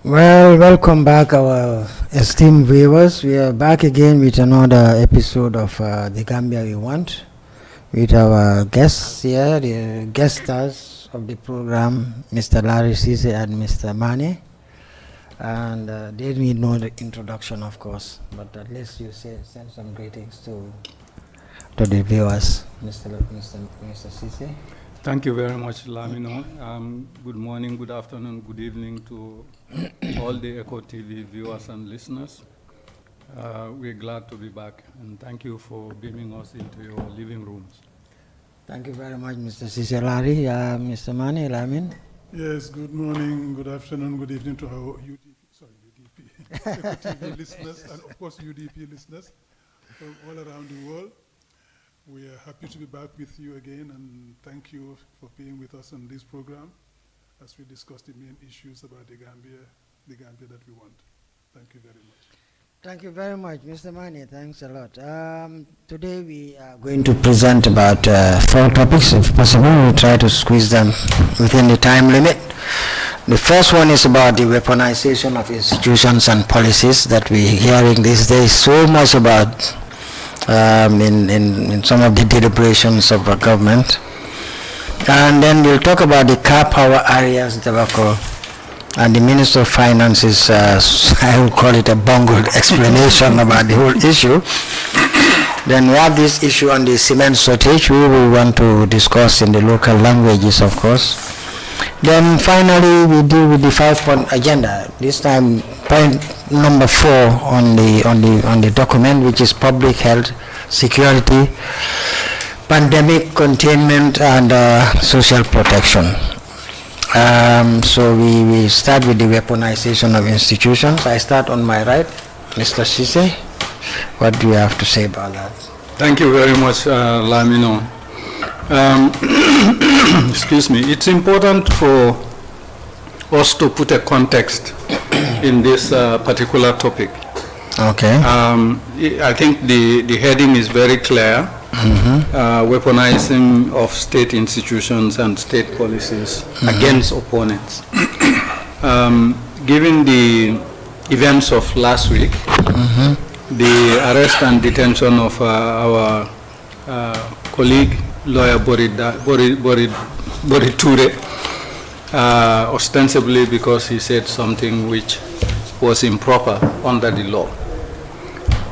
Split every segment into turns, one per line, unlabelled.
Well, welcome back, our esteemed viewers. We are back again with another episode of The Gambia We Want, with our guests here, the guest stars of the program, Mr. Larry Cisse and Mr. Mane. And they need no introduction, of course, but at least you send some greetings to the viewers, Mr. Cisse.
Thank you very much, Lamino. Good morning, good afternoon, good evening to all the Eco TV viewers and listeners. We're glad to be back, and thank you for beaming us into your living rooms.
Thank you very much, Mr. Cisse. Larry, Mr. Mane, Lamin.
Yes, good morning, good afternoon, good evening to our Eco TV listeners, and of course UDP listeners from all around the world. We are happy to be back with you again, and thank you for being with us on this program as we discuss the main issues about the Gambia that we want. Thank you very much.
Thank you very much, Mr. Mane. Thanks a lot. Today we are going to present about 4 topics, if possible. We'll try to squeeze them within the time limit. The first one is about the weaponization of institutions and policies that we're hearing these days so much about in some of the deliberations of our government. And then we'll talk about the car power areas debacle, and the Minister of Finance's, I will call it a bungled explanation about the whole issue. Then we have this issue on the cement shortage, we will want to discuss in the local languages, of course. Then finally we deal with the 5-point agenda. This time point number 4 on the document, which is public health, security, pandemic containment, and social protection. So we start with the weaponization of institutions. I start on my right. Mr. Cisse, what do you have to say about that?
Thank you very much, Lamino. Excuse me. It's important for us to put a context in this particular topic.
Okay.
I think the heading is very clear. Weaponizing of state institutions and state policies against opponents. Given the events of last week, the arrest and detention of our colleague, lawyer Bori Ture, ostensibly because he said something which was improper under the law.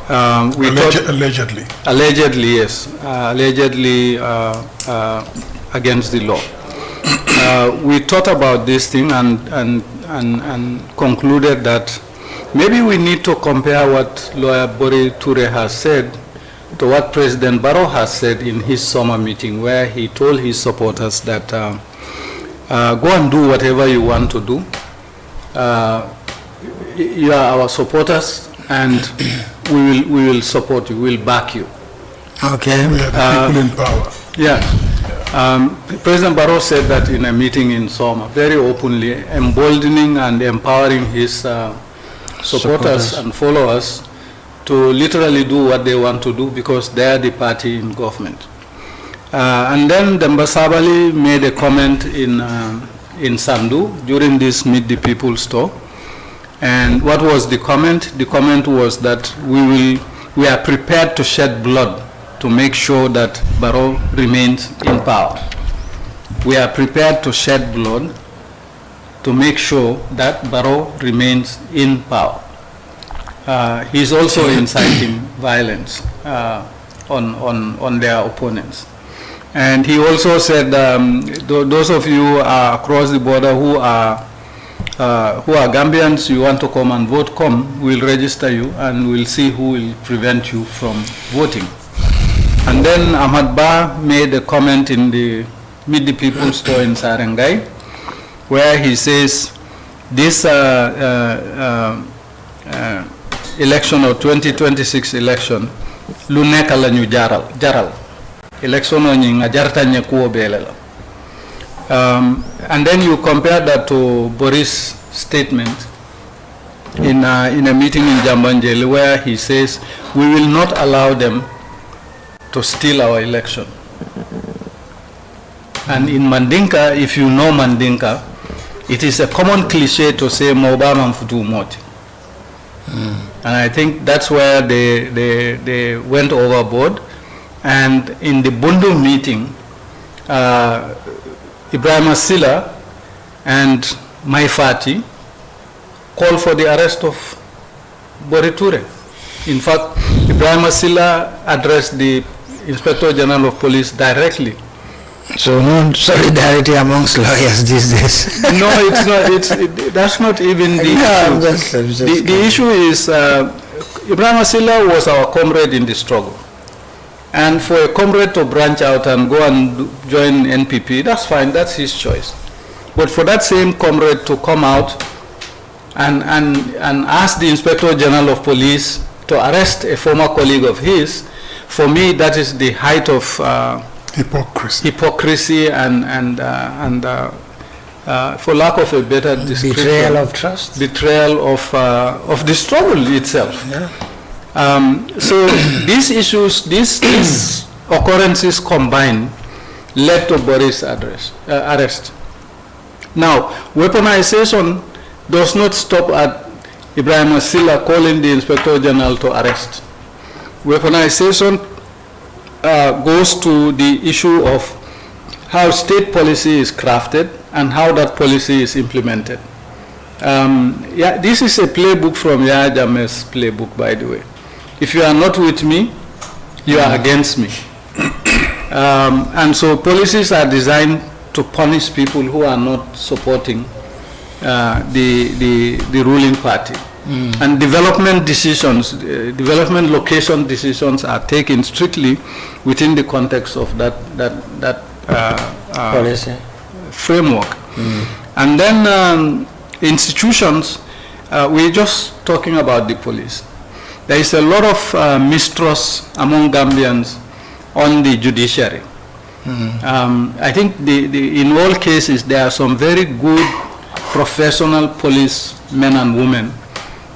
Allegedly.
Allegedly, yes. Allegedly against the law. We thought about this thing and concluded that maybe we need to compare what lawyer Bori Ture has said to what President Barrow has said in his summer meeting, where he told his supporters that go and do whatever you want to do. You are our supporters, and we will support you, we will back you.
Okay.
We are the people in power.
Yeah. President Barrow said that in a meeting in Soma, very openly, emboldening and empowering his supporters and followers to literally do what they want to do because they are the party in government. And then Demba Sabali made a comment in Sandu during this Meet the People store. And what was the comment? The comment was that we are prepared to shed blood to make sure that Barrow remains in power. We are prepared to shed blood to make sure that Barrow remains in power. He's also inciting violence on their opponents. And he also said, those of you across the border who are Gambians, you want to come and vote, come, we'll register you and we'll see who will prevent you from voting. And then Ahmad Ba made a comment in the Meet the People store in Sarangai, where he says this election or 2026 election, lu nekk la ñu jaral election o ñi nga jarta ñe kuo belela. And then you compare that to Boris' statement in a meeting in Jambanjeli, where he says we will not allow them to steal our election. And in Mandinka, if you know Mandinka, it is a common cliche to say Mobama Futu Moti. And I think that's where they went overboard. And in the Bundu meeting, Ibrahim Silla and Maifati called for the arrest of Boriture. In fact, Ibrahim Silla addressed the Inspector General of Police directly.
So no solidarity amongst lawyers these days.
No, it's not. That's not even the issue. The issue is Ibrahim Silla was our comrade in the struggle. And for a comrade to branch out and go and join NPP, that's fine, that's his choice. But for that same comrade to come out and ask the Inspector General of Police to arrest a former colleague of his, for me, that is the height of hypocrisy and for lack of a better description,
betrayal of trust,
betrayal of the struggle itself.
Yeah.
So these issues, these occurrences combined, led to Boris' arrest. Now, weaponization does not stop at Ibrahim Silla calling the Inspector General to arrest. Weaponization goes to the issue of how state policy is crafted and how that policy is implemented. Yeah, this is a playbook from Yahya Jammeh's playbook, by the way. If you are not with me, you are against me. And so policies are designed to punish people who are not supporting the ruling party. And development decisions, development location decisions are taken strictly within the context of that
policy
framework. And then institutions, we're just talking about the police. There is a lot of mistrust among Gambians on the judiciary. I think in all cases there are some very good professional policemen and women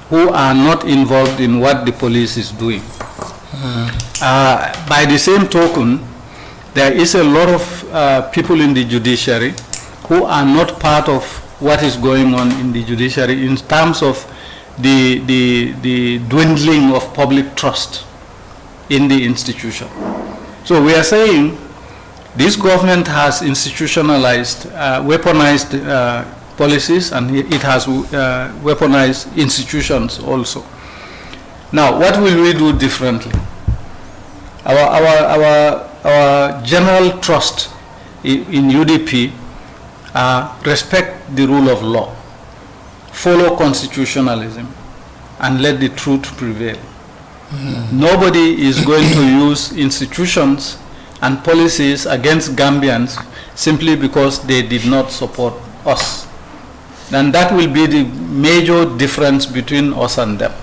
who are not involved in what the police is doing. By the same token, there is a lot of people in the judiciary who are not part of what is going on in the judiciary in terms of the dwindling of public trust in the institution. So we are saying this government has institutionalized, weaponized policies, and it has weaponized institutions also. Now, what will we do differently? Our general trust in UDP respect the rule of law, follow constitutionalism, and let the truth prevail. Nobody is going to use institutions and policies against Gambians simply because they did not support us. And that will be the major difference between us and them.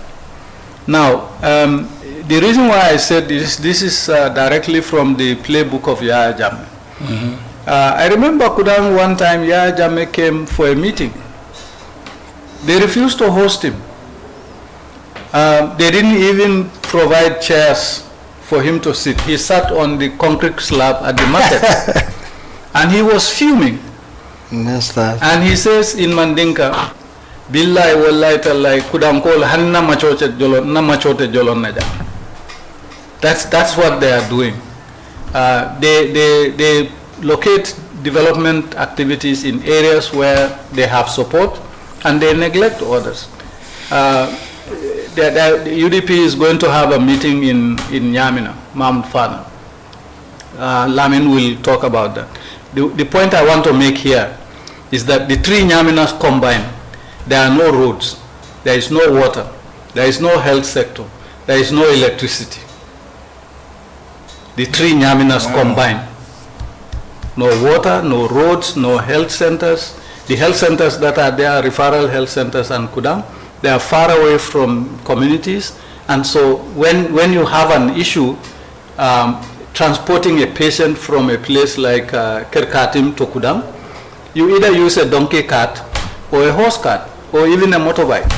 Now, the reason why I said this is directly from the playbook of Yahya Jammeh. I remember Kudang one time Yahya Jammeh came for a meeting. They refused to host him. They didn't even provide chairs for him to sit. He sat on the concrete slab at the market. And he was fuming.
That's that.
And he says in Mandinka, Billahi wallahi tallahi kudam kol hanna machote jolon naja. That's what they are doing. They locate development activities in areas where they have support, and they neglect others. The UDP is going to have a meeting in Nyamina, Mount Fana. Lamin will talk about that. The point I want to make here is that the three Nyaminas combined, there are no roads, there is no water, there is no health sector, there is no electricity. The three Nyaminas combined. No water, no roads, no health centers. The health centers that are there are referral health centers and Kudang. They are far away from communities. And so when you have an issue, transporting a patient from a place like Kerkatim to Kudang, you either use a donkey cart or a horse cart or even a motorbike.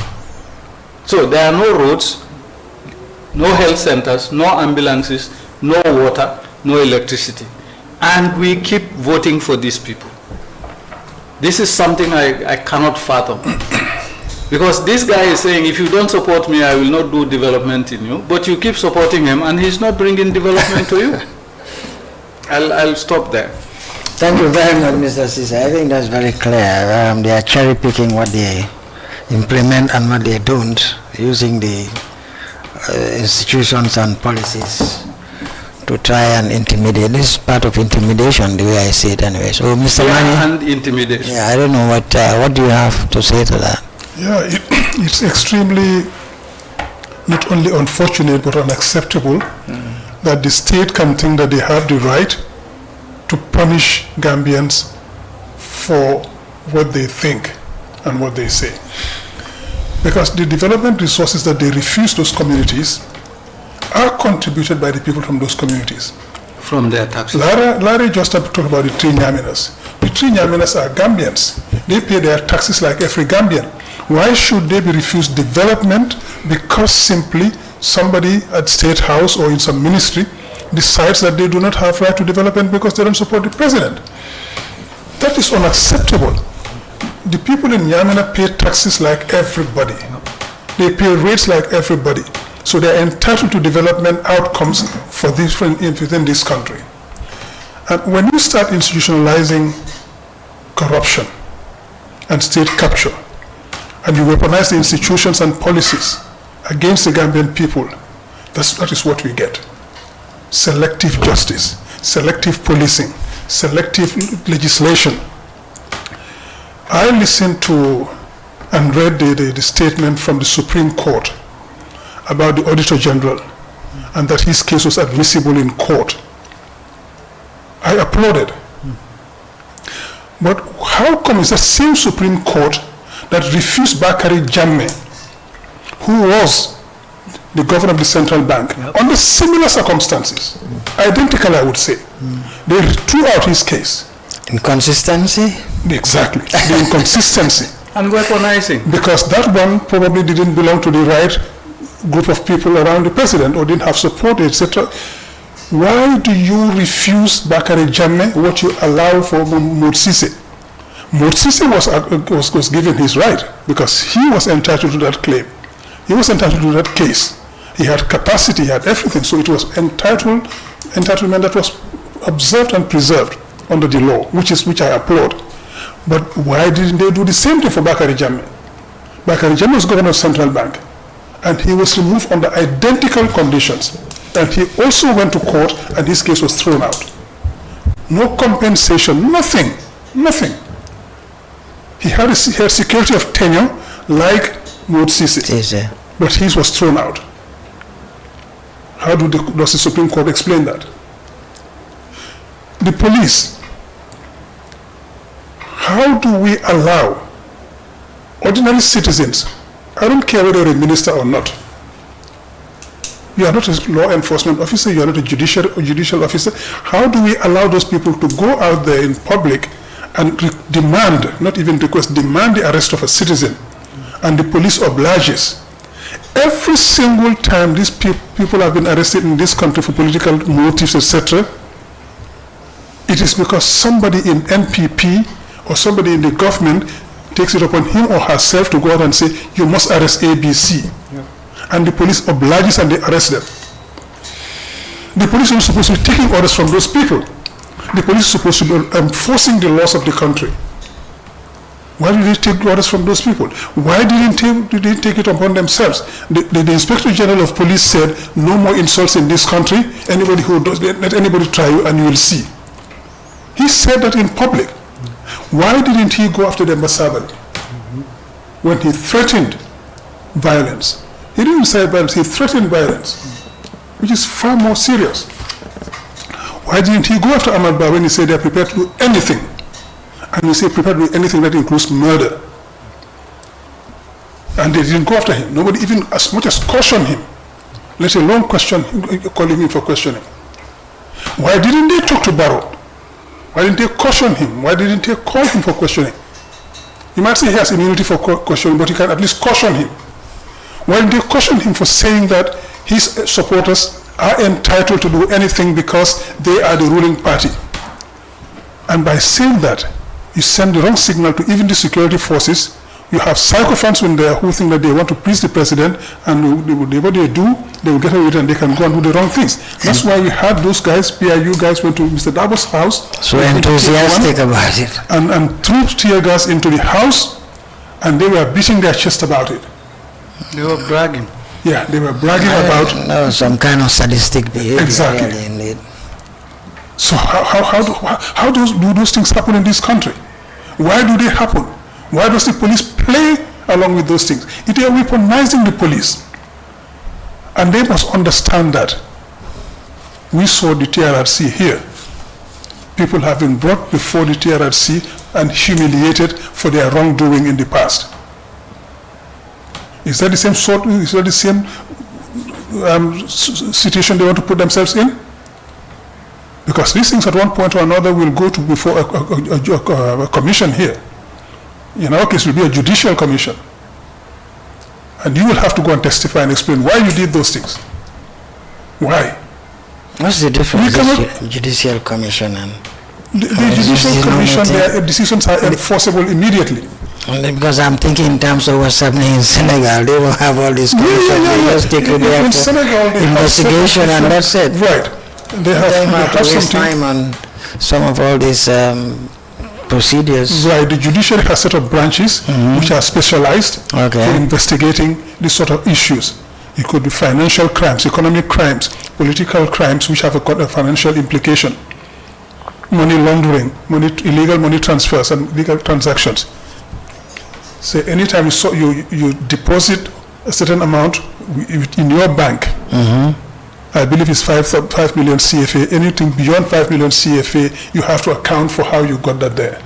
So there are no roads, no health centers, no ambulances, no water, no electricity. And we keep voting for these people. This is something I cannot fathom. Because this guy is saying, if you don't support me, I will not do development in you. But you keep supporting him, and he's not bringing development to you. I'll stop there.
Thank you very much, Mr. Sisa. I think that's very clear. They are cherry picking what they implement and what they don't, using the institutions and policies to try and intimidate. This is part of intimidation, the way I see it anyway. So, Mr. Mani,
and intimidation.
Yeah, I don't know what do you have to say to that?
Yeah, it's extremely not only unfortunate but unacceptable that the state can think that they have the right to punish Gambians for what they think and what they say. Because the development resources that they refuse those communities are contributed by the people from those communities.
From their taxes.
Larry just talked about the 3 Nyaminas. The 3 Nyaminas are Gambians. They pay their taxes like every Gambian. Why should they be refused development because simply somebody at State House or in some ministry decides that they do not have right to development because they don't support the president? That is unacceptable. The people in Nyamina pay taxes like everybody. They pay rates like everybody. So they are entitled to development outcomes for this within this country. And when you start institutionalizing corruption and state capture, and you weaponize the institutions and policies against the Gambian people, that is what we get. Selective justice, selective policing, selective legislation. I listened to and read the statement from the Supreme Court about the Auditor General and that his case was admissible in court. I applauded. But how come is the same Supreme Court that refused Bakari Jammeh, who was the governor of the central bank, under similar circumstances, identical I would say. They threw out his case.
Inconsistency?
Exactly, the inconsistency.
And weaponizing.
Because that one probably didn't belong to the right group of people around the president or didn't have support, etc. Why do you refuse Bakari Jammeh what you allow for Motsise? Motsise was given his right because he was entitled to that claim. He was entitled to that case. He had capacity, he had everything, so it was entitlement that was observed and preserved under the law, which I applaud. But why didn't they do the same thing for Bakari Jammeh? Bakari Jammeh was governor of Central Bank, and he was removed under identical conditions. And he also went to court, and his case was thrown out. No compensation, nothing. He had security of tenure like Motsise, but his was thrown out. How does the Supreme Court explain that? The police. How do we allow ordinary citizens, I don't care whether you're a minister or not, you are not a law enforcement officer, you are not a judicial officer, how do we allow those people to go out there in public and demand, not even request, demand the arrest of a citizen, and the police obliges? Every single time these people have been arrested in this country for political motives, etc., it is because somebody in NPP or somebody in the government takes it upon him or herself to go out and say, you must arrest ABC. Yeah. And the police obliges and they arrest them. The police are supposed to be taking orders from those people. The police is supposed to be enforcing the laws of the country. Why did they take orders from those people? Why did they take it upon themselves? The Inspector General of Police said, no more insults in this country. Anybody who does, let anybody try you and you will see. He said that in public. Why didn't he go after the Mbasabali when he threatened violence? He didn't say violence, he threatened violence, which is far more serious. Why didn't he go after Ahmad Ba when he said they're prepared to do anything? And we say prepared to do anything that includes murder. And they didn't go after him. Nobody even as much as cautioned him, let alone calling him for questioning. Why didn't they talk to Barrow? Why didn't they caution him? Why didn't they call him for questioning? You might say he has immunity for questioning, but you can at least caution him. Why didn't they caution him for saying that his supporters are entitled to do anything because they are the ruling party? And by saying that, You send the wrong signal to even the security forces. You have sycophants when they are who think that they want to please the president, and whatever they do, they will get away with it and they can go and do the wrong things. That's why we had those guys, PIU guys, went to Mr. Dabo's house.
So enthusiastic about it.
And threw tear gas into the house, and they were beating their chest about it.
They were bragging.
Yeah, they were bragging about...
No, some kind of sadistic behavior.
Exactly.
Really, indeed.
So how do those things happen in this country? Why do they happen? Why does the police play along with those things? They are weaponizing the police. And they must understand that. We saw the TRRC here. People have been brought before the TRRC and humiliated for their wrongdoing in the past. Is that the same situation they want to put themselves in? Because these things at one point or another will go to before a commission here. In our case, it will be a judicial commission. And you will have to go and testify and explain why you did those things. Why?
What's the difference between judicial commission and...
The judicial commission, their decisions are enforceable immediately.
Only because I'm thinking in terms of what's happening in Senegal. They don't have all this commission. They just take it there for investigation and that's it.
Right. They have
to waste time on some of all these procedures.
Right. The judiciary has set up branches which are specialized for investigating these sort of issues. It could be financial crimes, economic crimes, political crimes which have a financial implication. Money laundering, illegal money transfers and legal transactions. So anytime you deposit a certain amount in your bank, I believe it's 5 million CFA, anything beyond 5 million CFA, you have to account for how you got that there.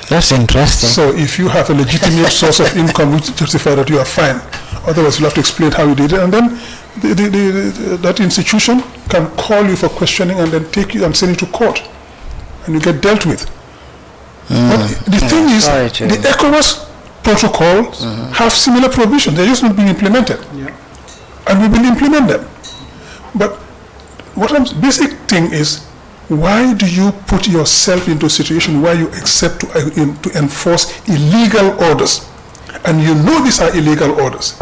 That's interesting.
So if you have a legitimate source of income which justifies that, you are fine. Otherwise, you'll have to explain how you did it. And then that institution can call you for questioning and then take you and send you to court. And you get dealt with. But the thing is, the ECOWAS protocols have similar provisions. They're just not being implemented.
Yeah.
And we will implement them. But basic thing is, why do you put yourself into a situation where you accept to enforce illegal orders? And you know these are illegal orders.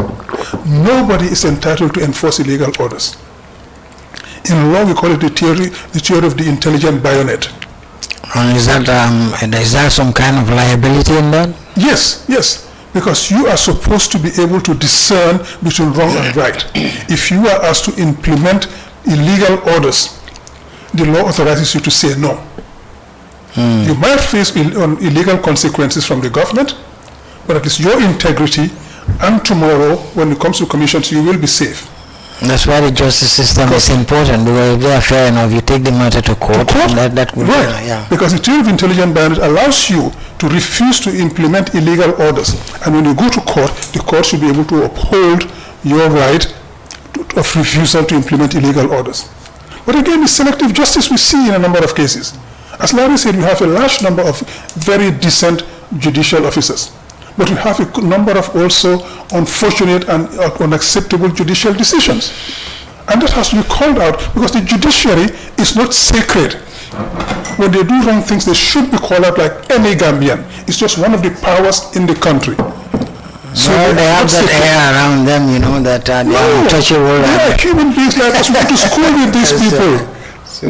Nobody is entitled to enforce illegal orders. In law, we call it the theory of the intelligent bayonet.
Is that some kind of liability in that?
Yes, yes. Because you are supposed to be able to discern between wrong and right. If you are asked to implement illegal orders, the law authorizes you to say no. You might face illegal consequences from the government, but at least your integrity, and tomorrow, when it comes to commissions, you will be safe.
That's why the justice system is important, because if they are fair enough, you take the matter to court. That would
right.
Yeah.
Because the theory of intelligent bayonet allows you to refuse to implement illegal orders. And when you go to court, the court should be able to uphold your right of refusal to implement illegal orders. But again, the selective justice we see in a number of cases. As Larry said, we have a large number of very decent judicial officers. But we have a number of also unfortunate and unacceptable judicial decisions. And that has to be called out, because the judiciary is not sacred. When they do wrong things, they should be called out like any Gambian. It's just one of the powers in the country.
So they have that air around them, you know, that they are untouchable.
They are human beings like us. We went to school with these people.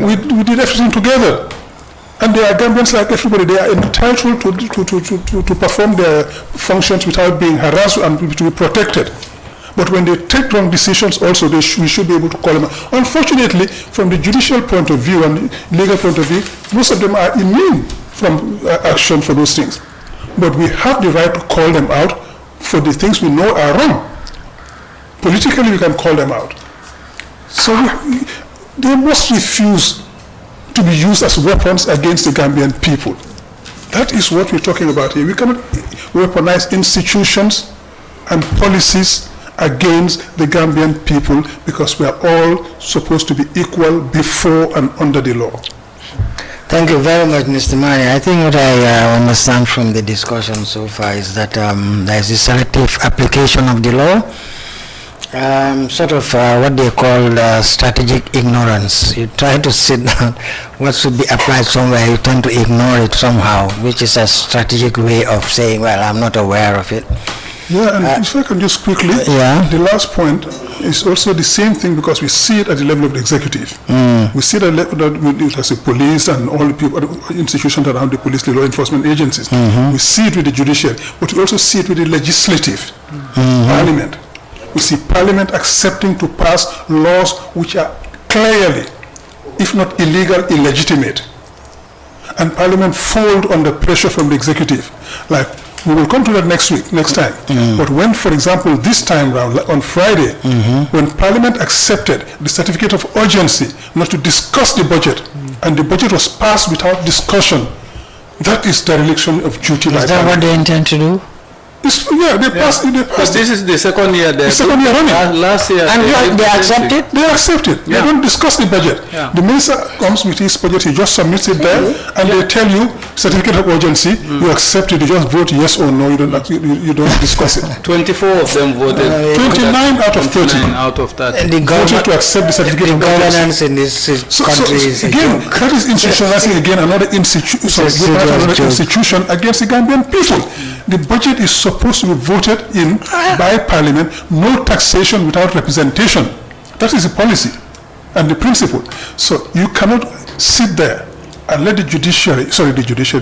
We did everything together. And they are Gambians like everybody. They are entitled to perform their functions without being harassed and to be protected. But when they take wrong decisions also, we should be able to call them out. Unfortunately, from the judicial point of view and legal point of view, most of them are immune from action for those things. But we have the right to call them out for the things we know are wrong. Politically, we can call them out. So they must refuse to be used as weapons against the Gambian people. That is what we're talking about here. We cannot weaponize institutions and policies against the Gambian people, because we are all supposed to be equal before and under the law.
Thank you very much, Mr. Mani. I think what I understand from the discussion so far is that there is a selective application of the law, Sort of what they call strategic ignorance. You try to sit down, what should be applied somewhere, you tend to ignore it somehow, which is a strategic way of saying, well, I'm not aware of it.
Yeah, and if I can just quickly, the last point is also the same thing, because we see it at the level of the executive. We see it at the level as the police and all the people, institutions around the police, the law enforcement agencies. We see it with the judiciary, but we also see it with the legislative, parliament. We see parliament accepting to pass laws which are clearly, if not illegal, illegitimate. And parliament fold under pressure from the executive. Like, we will come to that next time. But when, for example, this time round, on Friday, when Parliament accepted the certificate of urgency not to discuss the budget, and the budget was passed without discussion, that is dereliction of duty.
Is that what they intend to do?
They passed
But this is the second year.
The second year running.
Last year.
And they accept it?
They accept it. They don't discuss the budget. The minister comes with his budget, he just submits it there, and they tell you, certificate of urgency, you accept it, you just vote yes or no, you don't discuss it.
24 of them voted.
29 out of 30.
Out of that.
And the
voted to accept the certificate of
governance in this country is
again, that is institutionalizing again another institution against the Gambian people. The budget is supposed to be voted in by Parliament, no taxation without representation. That is the policy and the principle. So you cannot sit there and let the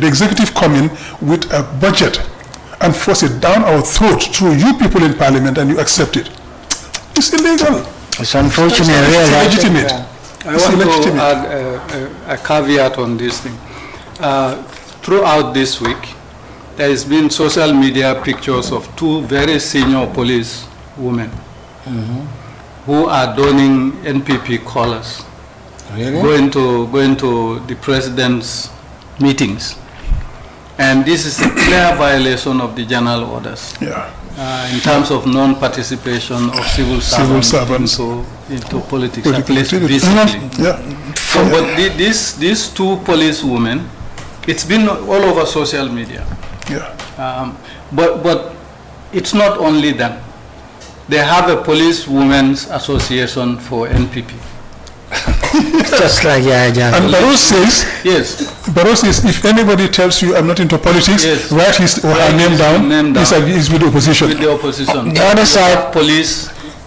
executive come in with a budget and force it down our throat through you people in Parliament, and you accept it. It's illegal.
It's unfortunate, really.
It's illegitimate.
I want to add a caveat on this thing. Throughout this week, there has been social media pictures of two very senior police women who are donning NPP collars, going to the president's meetings, and this is a clear violation of the general orders. In terms of non-participation of civil servants into politics, at least visibly. But these two police women, it's been all over social media. But it's not only them. They have a police women's association for NPP.
Just like
And Barrow says, if anybody tells you I'm not into politics, write his or her name down. He's with the opposition.
With the opposition.
The other side,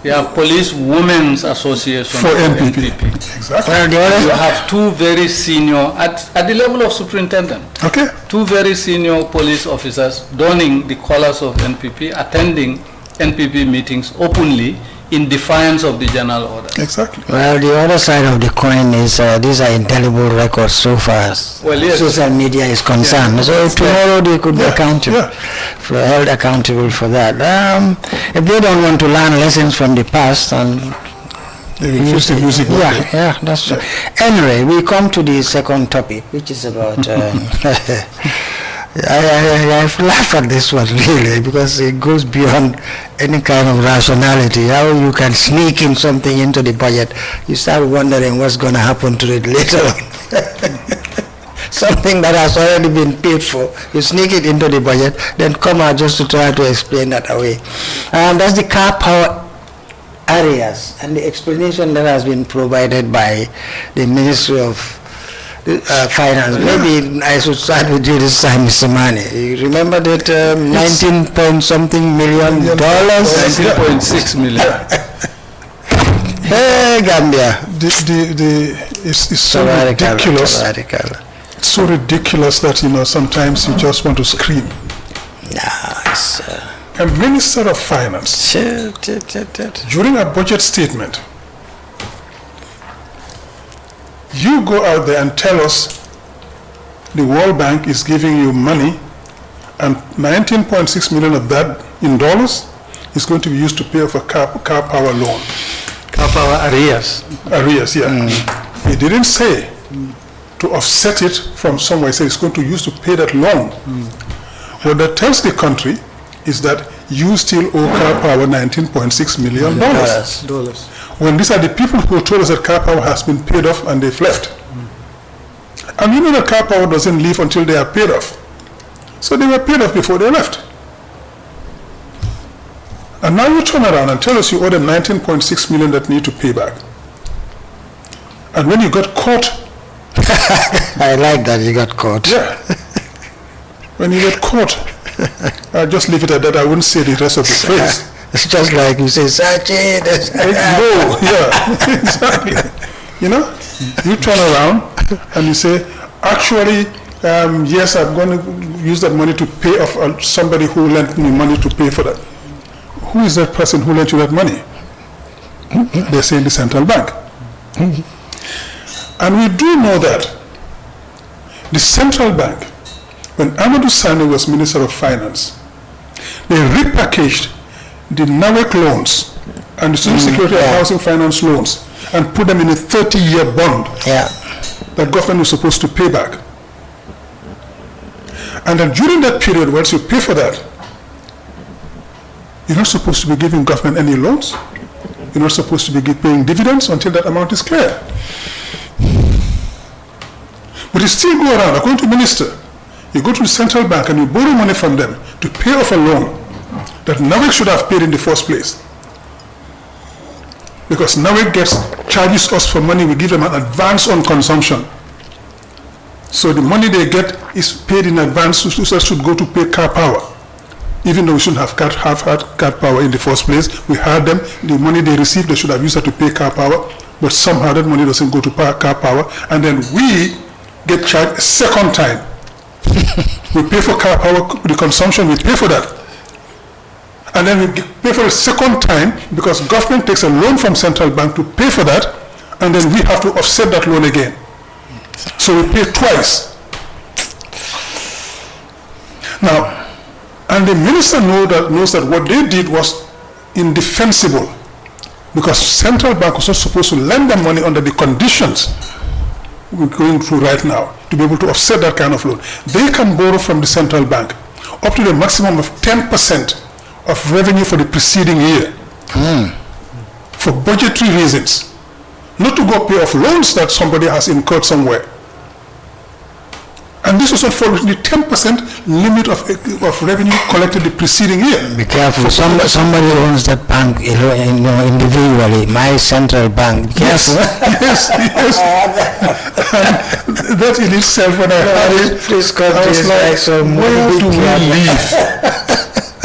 we have police women's association
for NPP. Exactly.
Well, you have two very senior at the level of superintendent. Two very senior police officers donning the colors of NPP, attending NPP meetings openly in defiance of the general order.
Exactly.
Well, the other side of the coin is these are indelible records so far as social media is concerned. So tomorrow they could be accountable, held accountable for that. If they don't want to learn lessons from the past, and
use the music.
That's true. Anyway, we come to the second topic, which is about. I laugh at this one really, because it goes beyond any kind of rationality. How you can sneak in something into the budget, you start wondering what's going to happen to it later on. Something that has already been paid for, you sneak it into the budget, then come out just to try to explain that away. That's the car power areas, and the explanation that has been provided by the Ministry of Finance. Maybe I should start with you this time, Mr. Mane. You remember that 19 point something million dollars?
19.6 million.
Hey, Gambia.
It's so ridiculous. It's so ridiculous that, sometimes you just want to scream. A Minister of Finance, during a budget statement, you go out there and tell us the World Bank is giving you money, and 19.6 million of that in dollars is going to be used to pay off a car power loan.
Car power arrears.
Arrears, He didn't say to offset it from somewhere. He said it's going to use to pay that loan. What that tells the country is that you still owe car power $19.6 million.
Dollars.
When these are the people who told us that car power has been paid off and they've left. And you know that car power doesn't leave until they are paid off. So they were paid off before they left. And now you turn around and tell us you owe them 19.6 million that need to pay back. And when you got caught,
I like that you got caught.
yeah. When you get caught, I'll just leave it at that. I wouldn't say the rest of the phrase.
It's just like you say, Sachi.
No, yeah, exactly. You know, you turn around and you say, actually, yes, I'm going to use that money to pay off somebody who lent me money to pay for that. Who is that person who lent you that money? They say the central bank. And we do know that the central bank, when Amadou Sane was Minister of Finance, they repackaged the NAWEC loans and the Social Security and Housing Finance loans and put them in a 30-year bond that government was supposed to pay back. And then during that period, once you pay for that, you're not supposed to be giving government any loans. You're not supposed to be paying dividends until that amount is clear. But you still go around, according to the minister, you go to the central bank and you borrow money from them to pay off a loan that NAWEC should have paid in the first place. Because NAWEC charges us for money, we give them an advance on consumption. So the money they get is paid in advance, so that should go to pay car power. Even though we shouldn't have had car power in the first place, we had them, the money they received, they should have used it to pay car power, but somehow that money doesn't go to car power, and then we get charged a second time. We pay for car power, the consumption, we pay for that. And then we pay for a second time because government takes a loan from central bank to pay for that, and then we have to offset that loan again. So we pay twice. Now, and the minister knows that what they did was indefensible because central bank was not supposed to lend them money under the conditions we're going through right now to be able to offset that kind of loan. They can borrow from the central bank up to the maximum of 10% of revenue for the preceding year for budgetary reasons, not to go pay off loans that somebody has incurred somewhere. And this was not for the 10% limit of revenue collected the preceding year.
Be careful. Somebody owns that bank individually. My central bank. Be careful.
Yes. And that in itself, when I heard it, I was like,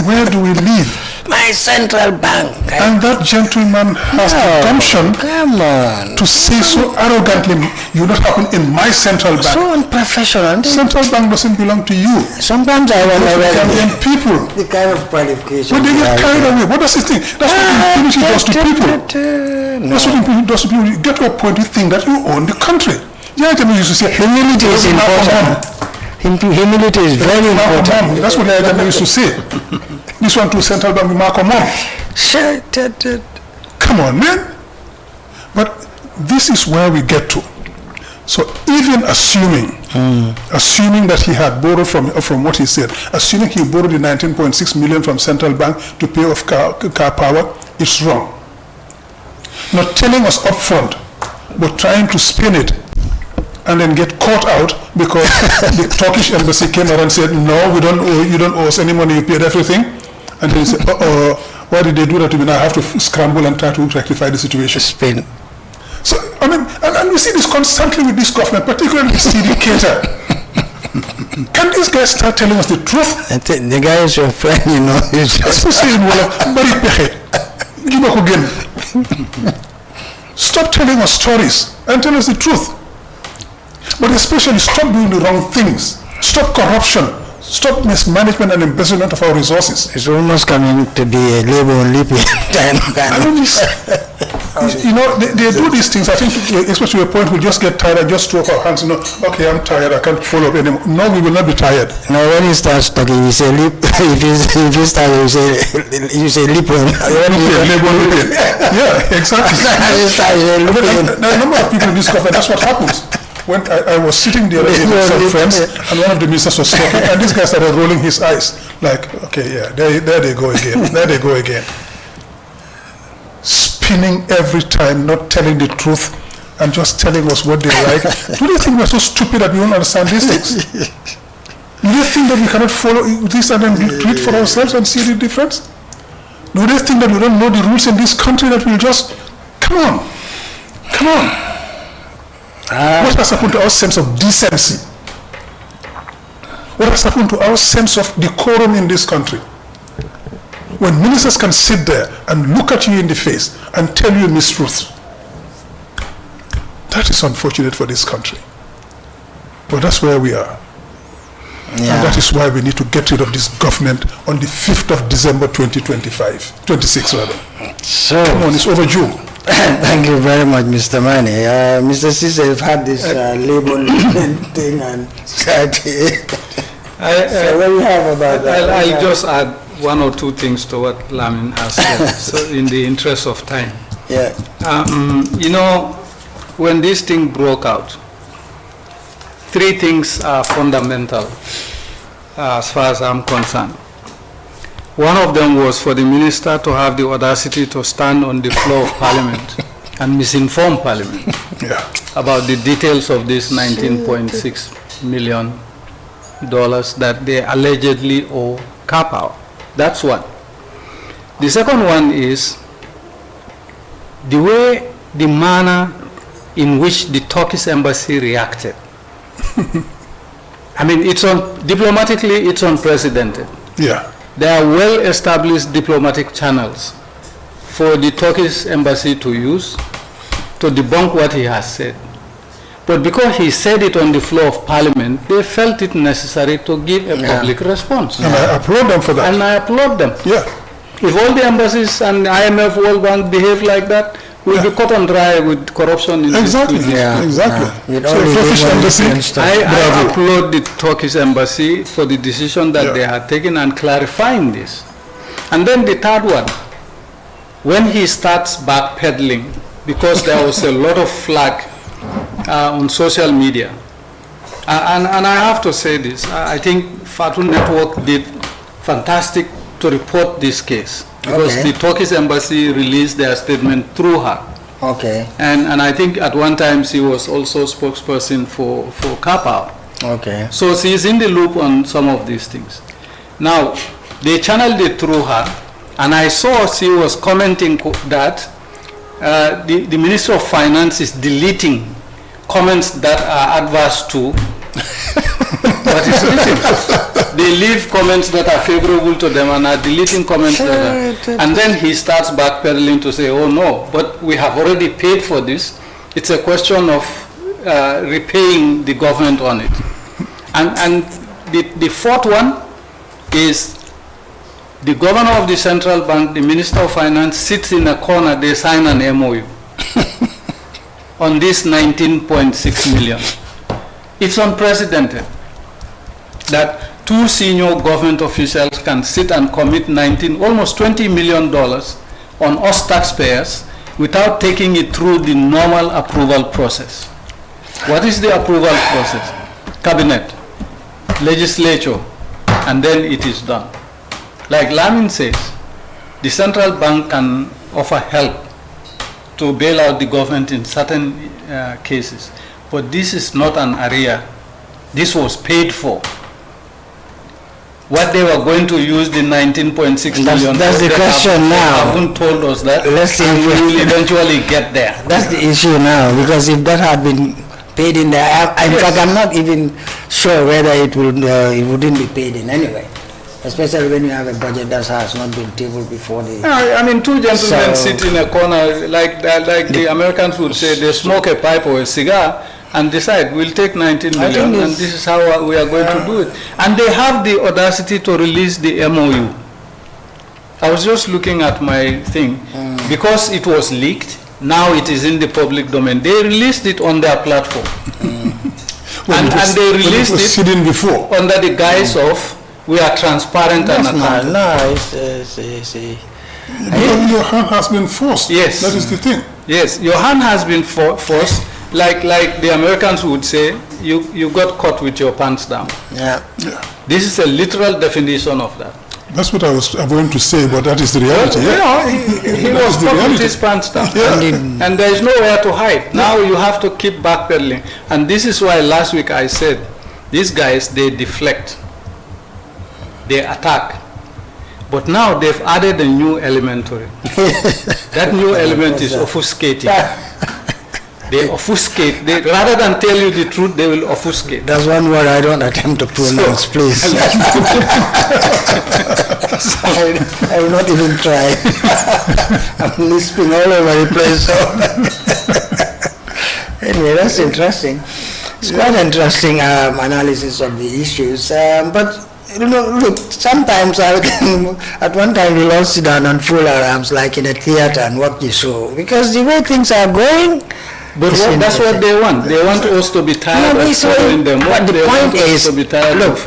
where do we live?
My central bank.
And that gentleman has the gumption to say so arrogantly, you not happen in my central bank.
So unprofessional.
Central bank doesn't belong to you.
Sometimes I wonder
Gambian people.
The kind of qualification.
But they get carried away. What does he think? That's what impunity does to people. That's what impunity does to people. You get to a point you think that you own the country. Yaya used to say,
humility is important. Humility is very important.
That's what Yaya used to say. This one to central bank, come on, man. But this is where we get to. So even assuming that he had borrowed from what he said, assuming he borrowed the 19.6 million from central bank to pay off car power, it's wrong. Not telling us upfront, but trying to spin it and then get caught out because the Turkish embassy came out and said, no, you don't owe us any money, you paid everything. And then he said, why did they do that to me? Now I have to scramble and try to rectify the situation.
Spin.
So, I mean, and we see this constantly with this government, particularly the syndicator. Can these guys start telling us the truth?
I think the guy is your friend, you know.
Stop telling us stories and tell us the truth. But especially stop doing the wrong things. Stop corruption. Stop mismanagement and embezzlement of our resources.
It's almost coming to be a labor time.
You know, they do these things. I think, especially to a point, we just get tired and just throw up our hands. You know, okay, I'm tired. I can't follow up anymore. No, we will not be tired.
Now, when he starts talking, you say lip. If he starts, you say lip.
Yeah, exactly. There are a number of people in this government. That's what happens. When I was sitting there with some friends, and one of the ministers was talking, and this guy started rolling his eyes, like, okay, yeah, there they go again, there they go again. Spinning every time, not telling the truth, and just telling us what they like. Do they think we're so stupid that we don't understand these things? Do they think that we cannot follow this and then do it for ourselves and see the difference? Do they think that we don't know the rules in this country, that we'll just, come on. What has happened to our sense of decency? What has happened to our sense of decorum in this country? When ministers can sit there and look at you in the face and tell you mistruths, that is unfortunate for this country. But that's where we are. Yeah. And that is why we need to get rid of this government on the 5th of December 2025, 26 rather.
So,
come on, it's overdue.
Thank you very much, Mr. Mane. Mr. Sise, you've had this label thing and said, so what do you have about that?
I'll just add one or two things to what Lamin has said, so in the interest of time.
Yeah.
You know, when this thing broke out, three things are fundamental as far as I'm concerned. One of them was for the minister to have the audacity to stand on the floor of Parliament and misinform Parliament about the details of this $19.6 million that they allegedly owe Car Power. That's one. The second one is the manner in which the Turkish embassy reacted. I mean, diplomatically, it's unprecedented.
Yeah.
There are well-established diplomatic channels for the Turkish embassy to use to debunk what he has said. But because he said it on the floor of Parliament, they felt it necessary to give a public response.
And I applaud them for that.
And I applaud them.
Yeah.
If all the embassies and IMF, World Bank behave like that, we'll be caught on dry with corruption in
exactly.
this country.
Exactly.
So I applaud the Turkish embassy for the decision that they had taken and clarifying this. And then the third one, when he starts backpedaling, because there was a lot of flag on social media, and I have to say this, I think Fatun Network did fantastic to report this case, because the Turkish embassy released their statement through her.
Okay.
And I think at one time she was also spokesperson for Car Power.
Okay.
So she is in the loop on some of these things. Now, they channeled it through her, and I saw she was commenting that the Minister of Finance is deleting comments that are adverse to what is written. They leave comments that are favorable to them and are deleting comments that are, and then he starts backpedaling to say, oh no, but we have already paid for this. It's a question of repaying the government on it. And the fourth one is the governor of the central bank, the Minister of Finance, sits in a corner, they sign an MOU on this 19.6 million. It's unprecedented that two senior government officials can sit and commit almost $20 million on us taxpayers without taking it through the normal approval process. What is the approval process? Cabinet, legislature, and then it is done. Like Lamin says, the central bank can offer help to bail out the government in certain cases, but this is not an area. This was paid for. What they were going to use the 19.6 million.
That's the question now.
They haven't told us that.
Let's see
if we will eventually get there.
That's the issue now, because if that had been paid in there, in fact, I'm not even sure whether it wouldn't be paid in anyway. Especially when you have a budget that has not been tabled before the...
I mean, two gentlemen sit in a corner, like the Americans would say, they smoke a pipe or a cigar and decide, we'll take 19 million and this is how we are going to do it. And they have the audacity to release the MOU. I was just looking at my thing. Because it was leaked, now it is in the public domain. They released it on their platform. and they released it
before
under the guise of, we are transparent and accountable.
Your hand has been forced.
Yes.
That is the thing.
Yes, your hand has been forced. Like the Americans would say, you got caught with your pants down.
Yeah.
This is a literal definition of that.
That's what I was going to say, but that is the reality.
Well, he was caught with his pants down. And there is nowhere to hide. Now you have to keep backpedaling. And this is why last week I said, these guys, they deflect. They attack. But now they've added a new element to it. That new element is obfuscating. They obfuscate. Rather than tell you the truth, they will obfuscate.
That's one word I don't attempt to pronounce, please. I will not even try. I'm lisping all over the place. So. Anyway, that's interesting. It's quite interesting analysis of the issues. But you know, look, sometimes at one time we'll all sit down and fold our arms like in a theater and watch the show, because the way things are going.
But that's what they want. They want us to be tired of following them.
But the point is, look,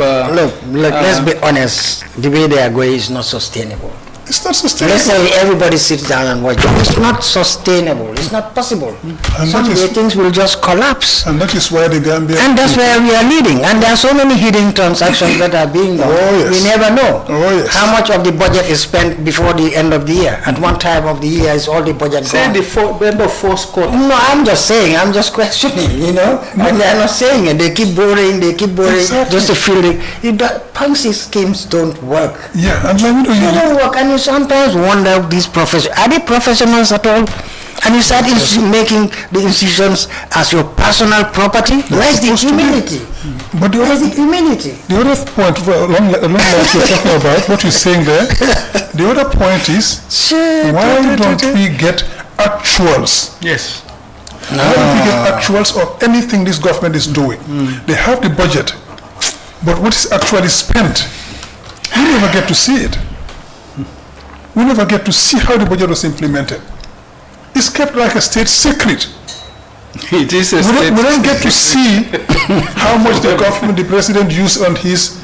let's be honest. The way they are going is not sustainable.
It's not sustainable.
Let's say everybody sits down and watch. It's not sustainable. It's not possible.
And
someday things will just collapse.
And that is why the Gambia...
And that's where we are leading. And there are so many hidden transactions that are being done.
Oh, yes.
We never know
how
much of the budget is spent before the end of the year. At one time of the year is all the budget
gone. Say the end of first quarter.
No, I'm just saying. I'm just questioning, you know. And they are not saying it. They keep borrowing. Just to feel it. Ponzi schemes don't work.
Yeah, and let me know
they don't work. And you sometimes wonder, these professionals, are they professionals at all? And you start making the institutions as your personal property. Where's the humility?
But the other point, along lines you're talking about, what you're saying there, the other point is, why don't we get actuals?
Yes.
Why don't we get actuals of anything this government is doing? They have the budget, but what is actually spent, we never get to see it. We never get to see how the budget was implemented. It's kept like a state secret.
It is a state
we don't get to see how much the government, the president used on his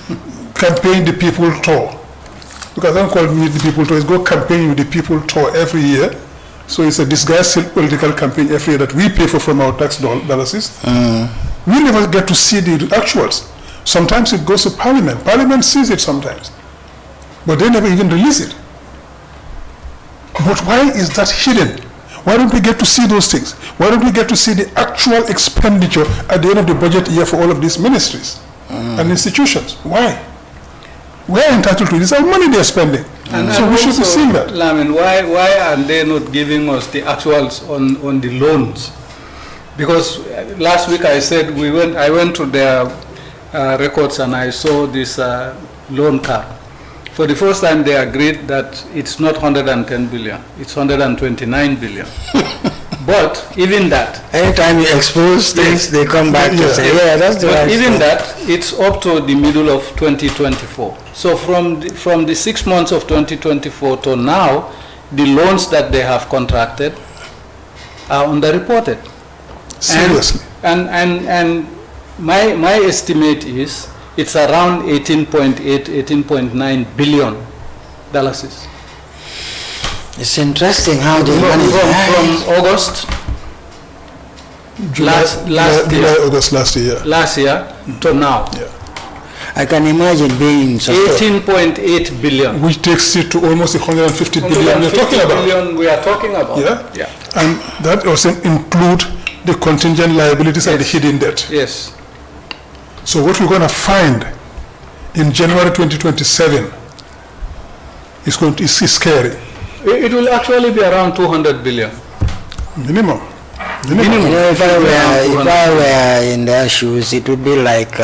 campaign, the people tour. Because I don't call it the people tour, it's go campaign with the people tour every year. So it's a disguised political campaign every year that we pay for from our tax dollars. We never get to see the actuals. Sometimes it goes to Parliament. Parliament sees it sometimes. But they never even release it. But why is that hidden? Why don't we get to see those things? Why don't we get to see the actual expenditure at the end of the budget year for all of these ministries and institutions? Why? We're entitled to it. It's our money they're spending. So we should be seeing that.
Lamin, why are they not giving us the actuals on the loans? Because last week I said I went to their records and I saw this loan cap. For the first time, they agreed that it's not 110 billion, it's 129 billion. But even that...
Anytime you expose things, they come back to say, yeah, that's the right
even that, it's up to the middle of 2024. So from the 6 months of 2024 to now, the loans that they have contracted are underreported.
Seriously?
And my estimate is, it's around 18.8, 18.9 billion dollars.
It's interesting how the money
from August last year to now.
Yeah.
I can imagine being
18.8 billion,
which takes it to almost 150 billion
we are talking about.
Yeah. And that also include the contingent liabilities and the hidden debt.
Yes.
So what we're going to find in January 2027 is scary.
It will actually be around 200 billion.
Minimum.
You know, if I were in their shoes, it would be like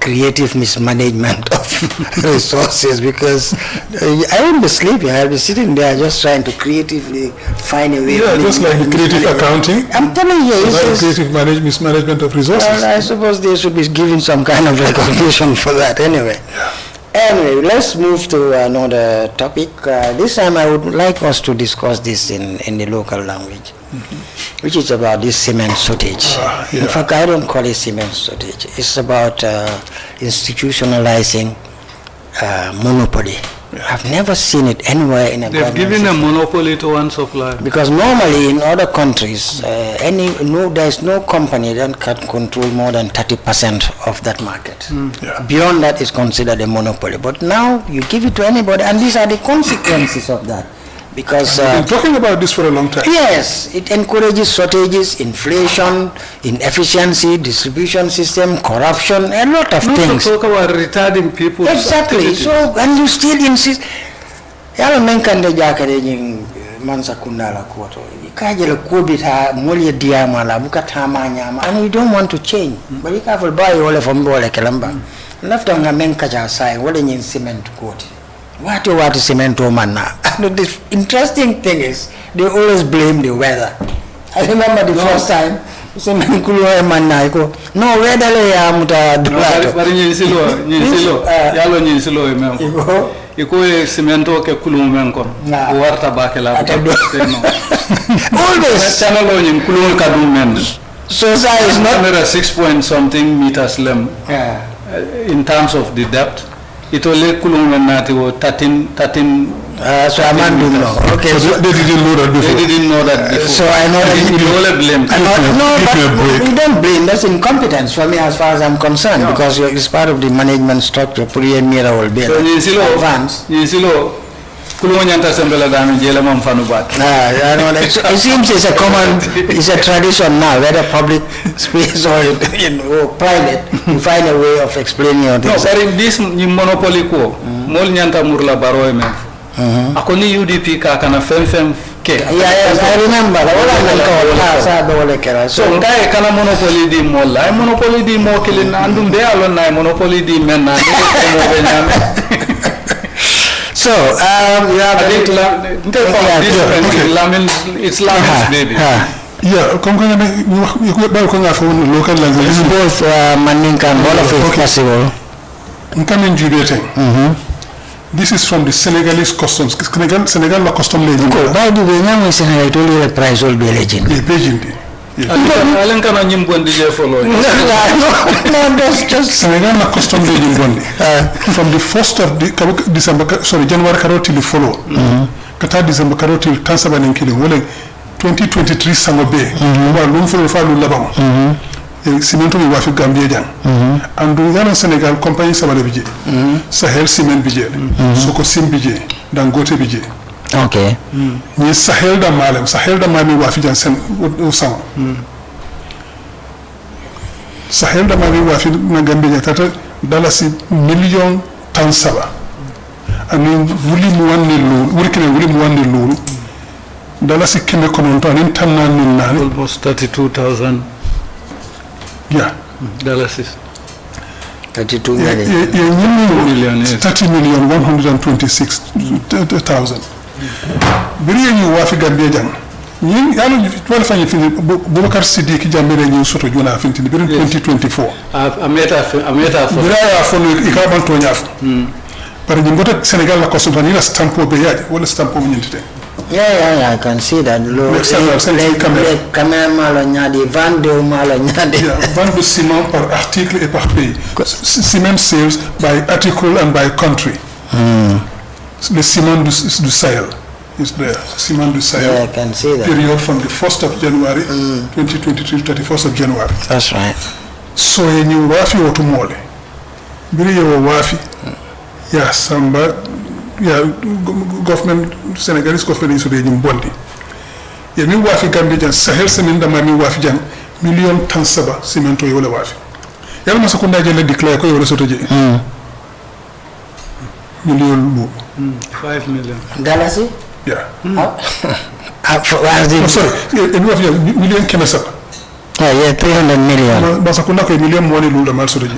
creative mismanagement of resources, because I wouldn't be sleeping. I'll be sitting there just trying to creatively find a way.
Yeah, just like creative accounting.
I'm telling you,
it's creative mismanagement of resources.
Well, I suppose they should be given some kind of recognition for that anyway.
Yeah.
Anyway, let's move to another topic. This time I would like us to discuss this in the local language, which is about this cement shortage. In fact, I don't call it cement shortage. It's about institutionalizing monopoly. I've never seen it anywhere in a government.
They've given a monopoly to one supplier.
Because normally in other countries, there is no company that can control more than 30% of that market. Beyond that is considered a monopoly. But now you give it to anybody, and these are the consequences of that. because
we've been talking about this for a long time.
Yes, it encourages shortages, inflation, inefficiency, distribution system, corruption, a lot of things.
Talk about retarding people.
Exactly.
Activities.
So, and you still insist. Yalo menkande jakare jing mansa kundala kuoto. Kajelo kubita moli diama la bukata manyama, and you don't want to change. But you can't buy all from Bole Kalamba. Left on a menkaja side, what in cement quote. What cement woman now? And the interesting thing is, they always blame the weather. I remember the first time, cement kulo man no weather le ya muta dulato.
Bari nyisilo, yalo nyisilo emeko. Iko cemento ke kulu menko. Warta bakela.
Always.
Channel on kulu kadu men.
So size is not
6 point something meters lem.
Yeah.
In terms of the depth, it only kulunganati 13.
So I man do know. Okay.
So they didn't know that before.
They didn't know that before.
So I know that
you only blame.
No, but we don't blame. That's incompetence for me, as far as I'm concerned, because it's part of the management structure. Puri mira will be advance. It seems it's a common, it's a tradition now, whether public space or private, you find a way of explaining your things.
No, but in this monopoly ko, mol nyanta murla baroy men. Akoni UDP ka kana fem ke.
Yes, I remember.
So ngai kana monopoly di mol, ay monopoly di mo kilin andum de alon na monopoly di men na
So, you have
it's Lamin's baby.
Yeah, local language.
It's both Mandinka and Wollof if possible.
This is from the Senegalese customs. Senegal la custom lady.
By the way, now in Senegal, I told you the price will be legend.
No,
that's just
Senegal na custom legend bondi. From the 1st of December, January till the follow. Kata December till Tansaba Nkili. 2023 Sango Bay. Lum for Labang. Cement we wafi Gambia jang. And do Ghana Senegal company Sabale Bije. Sahel Cement Bije. Soko Sim Bije. Dangote Bije.
okay.
Ni Sahel da Malem wafi jang sen usama. Sahel da Malem wafi na Gambia tata dalasi million tansaba. Ani wuli mu wanni lulu. Dalasi keme kononto anin tanna nin nani.
Almost 32,000.
Yeah.
Dollars is
32
million. 30 million 126,000. Biri you wafi Gambia jang. Yin yalo twala fanyi fini Bubakar Sidiki jambere nyi soto jona finti biri 2024.
Ameta
bira ya fonu ikaban to nyaf. Par ngota Senegal la kosubani la stampo be yaji wala stampo nyintite.
Yeah, I can see that.
Vente de ciment par article et par pays. Cement sales by article and by country. Le ciment du Sahel is there. Ciment du Sahel.
Yeah, I can see that.
Period from the 1st of January 2023 to 31st of January.
That's right.
So you wafi otumole. Biri yo wafi. Yeah, samba. Yeah, government, Senegalese government is already bondi. Yeah, mi wafi Gambia Sahel cement da mi wafi jang million tons saba cemento yola wafi. Yalla ma sakunda jele declare ko yola soto je. Million
5 million.
Dollars?
Yeah.
Sorry,
million kena saba.
Yeah, 300 million.
Ma sakunda ko million money lula mal soto je.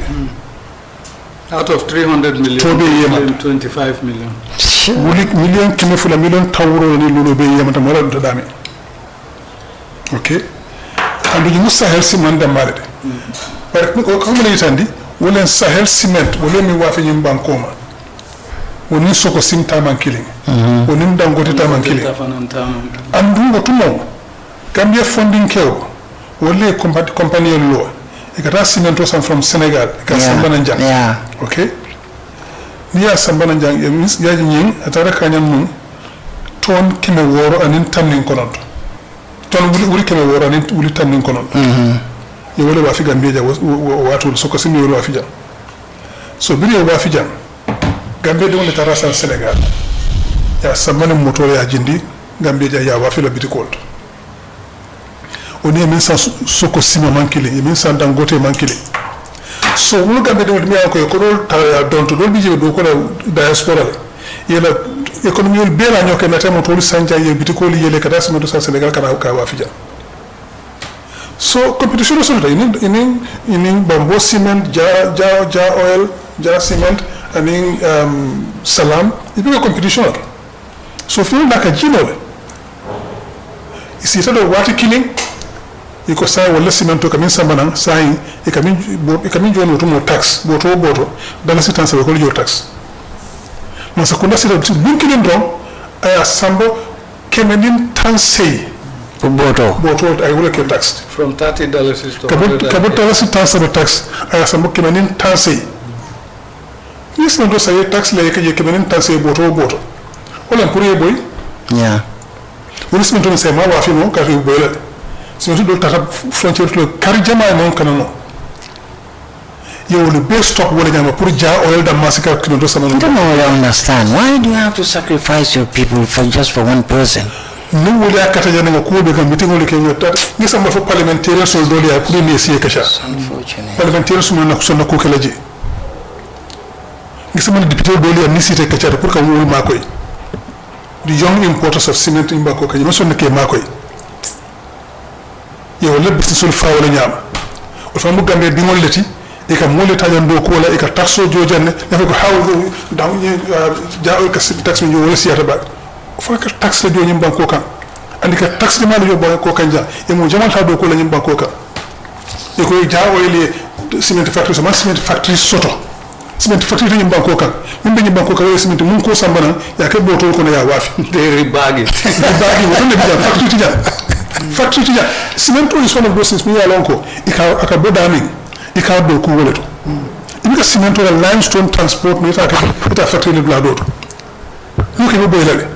Out of 300 million, 25 million.
Million kimefula million tawro ni lulu be yamata mara dame. Okay? And you must Sahel cement da malade. But ko kamana yitandi wolen Sahel cement wolen mi wafi nyim bankoma. Woni soko sim taman killing. Woni dangote taman killing. And do what tomorrow. Gambia funding keo. Wole company law. Ikata cement was from Senegal. Ikasambananjang.
Yeah.
Okay? Niya sambananjang means ya nying atara kanyan mun ton kime woro anin tamnin kononto. Ton wuli kime woro anin wuli tamnin kononto. Ye wole wafi Gambia watu soko simi wole wafi jang. So biri wafi jang. Gambia de wole tarasa Senegal. ya samane motor ya jindi Gambia ja ya wafi la biti colt oni min sa soko sima mankile min sa dangote mankile so wul Gambia de mi ko dol ta don to dol bi je do ko diaspora yela économie ul bela nyoke na temo to sanja ye biti ko li yele kada sama do sa Senegal kana ka wafi ja so competition so in bamboo cement ja oil ja cement and salam ibi competition so feel like a jinole isi tado wati killing iko sai wala cement to kamin sambana sai e kamin jonu to mo tax boto dala sitan sa ko yo tax no sakunda sita bunkinin do aya sambo kemenin tansei
boto
ay wala ke tax
from $30 to
kabut dala sitan sa tax aya sambo kemenin tansei yes no do say tax le ke kemenin tansei boto wala pour ye boy
yeah
wala cement to say ma wa fi no ka fi boy la cement do tata frontière to kar jama non kanano you will be stop wala jama pour ja oil da masika kino do sama
I don't know what I understand. Why do you have to sacrifice your people for just for one person?
no wala akata jana ko be kam meeting wala ke ngota ni sama fo parlementaire so do ya pour ni sié kasha
Unfortunately.
parlementaire so na so na ko kala je ni sama député do ya ni cité kasha pour ka wul ma koy the young importers of cement in Bako kaji maso na ke ma koy yow le business sul fa wala nyama o fa mu Gambia di ngol leti e ka mole tajan do ko wala e ka taxo jojanne dafa ko hawo daw ni jaaw ka tax mi wala siyata ba fa ka tax la do nyim banko kan andi ka tax ni ma do banko kan ja e mo jamal ta do ko la nyim banko kan e ko jaaw ile cement factory sama cement factory soto cement factory nyim banko kan min be nyim banko kan cement mun ko sambana ya ke boto ko na ya wafi
de bagi
woto le bija factory tija cement is one of those things mi ya lonko aka bodami ika do ko woleto ibi ka cement wala limestone transport mi ta factory le bla do ko ke bo yele